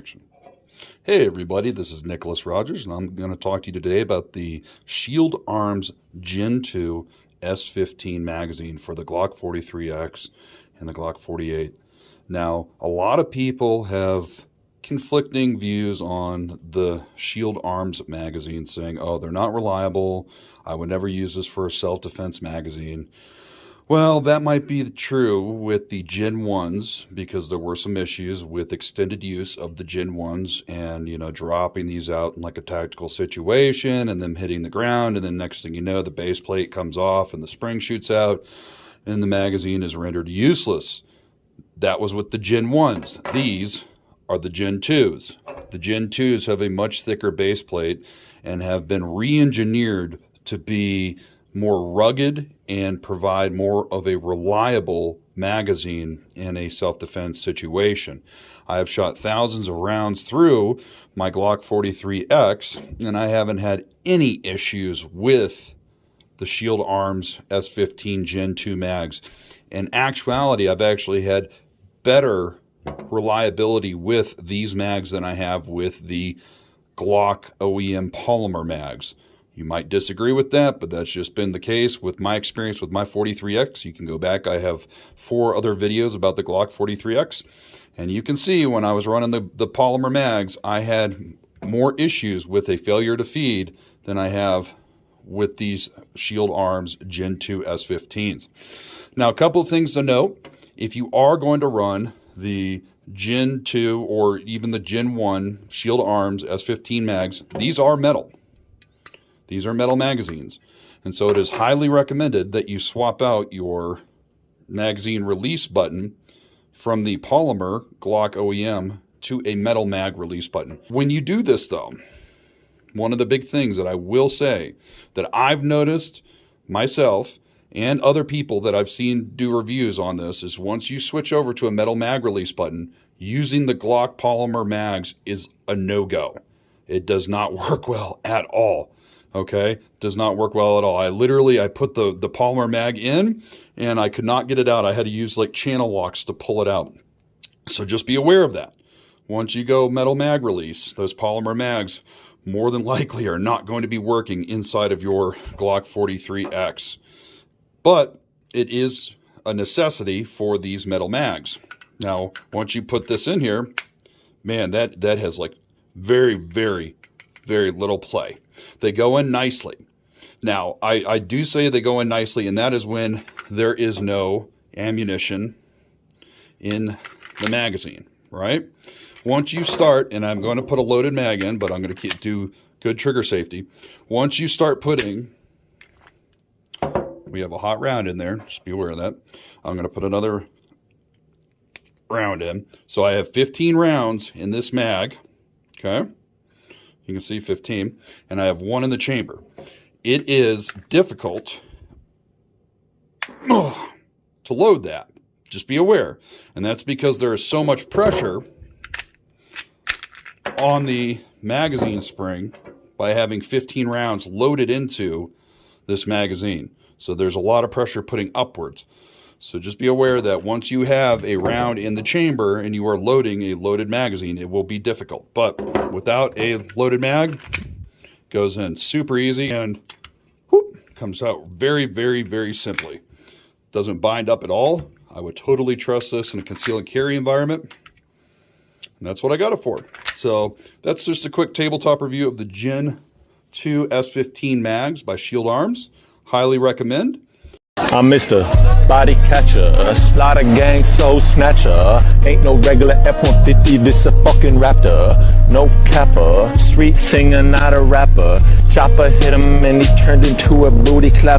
action. Hey everybody, this is Nicholas Rogers, and I'm going to talk to you today about the Shield Arms Gen 2 S15 Magazine for the GLOCK 43X and the GLOCK 48. Now, a lot of people have conflicting views on the Shield Arms magazine, saying, oh, they're not reliable, I would never use this for a self-defense magazine. Well, that might be true with the Gen 1s, because there were some issues with extended use of the Gen 1s and, dropping these out in like a tactical situation and them hitting the ground, and then next thing you know, the base plate comes off and the spring shoots out and the magazine is rendered useless. That was with the Gen 1s. These are the Gen 2s. The Gen 2s have a much thicker base plate and have been re-engineered to be more rugged and provide more of a reliable magazine in a self-defense situation. I have shot thousands of rounds through my GLOCK 43X, and I haven't had any issues with the Shield Arms S15 Gen 2 mags. In actuality, I've actually had better reliability with these mags than I have with the GLOCK OEM polymer mags. You might disagree with that, but that's just been the case with my experience with my 43X. You can go back. I have 4 other videos about the GLOCK 43X, and you can see when I was running the polymer mags, I had more issues with a failure to feed than I have with these Shield Arms Gen 2 S15s. Now, a couple of things to note. If you are going to run the Gen 2 or even the Gen 1 Shield Arms S15 mags, these are metal. These are metal magazines, and so it is highly recommended that you swap out your magazine release button from the polymer GLOCK OEM to a metal mag release button. When you do this though, one of the big things that I will say that I've noticed myself and other people that I've seen do reviews on this is once you switch over to a metal mag release button, using the GLOCK polymer mags is a no-go. It does not work well at all. Okay, does not work well at all. I put the polymer mag in and I could not get it out. I had to use like channel locks to pull it out. So just be aware of that. Once you go metal mag release, those polymer mags more than likely are not going to be working inside of your GLOCK 43X. But it is a necessity for these metal mags. Now, once you put this in here, man, that has like very, very, very little play. They go in nicely. Now, I do say they go in nicely, and that is when there is no ammunition in the magazine, right? Once you start, and I'm going to put a loaded mag in, but I'm going to do good trigger safety. Once you start putting, we have a hot round in there, just be aware of that. I'm going to put another round in. So I have 15 rounds in this mag, okay? You can see 15, and I have 1 in the chamber. It is difficult to load that. Just be aware. And that's because there is so much pressure on the magazine spring by having 15 rounds loaded into this magazine. So there's a lot of pressure putting upwards. So just be aware that once you have a round in the chamber and you are loading a loaded magazine, it will be difficult. But without a loaded mag, goes in super easy and whoop, comes out very, very, very simply. Doesn't bind up at all. I would totally trust this in a conceal and carry environment. And that's what I got it for. So that's just a quick tabletop review of the Gen 2 S15 mags by Shield Arms. Highly recommend. I'm Mr. Body Catcher, Slaughter Gang Soul Snatcher. Ain't no regular F-150, this a fucking raptor. No capper, street singer, not a rapper. Chopper hit him and he turned into a booty clap.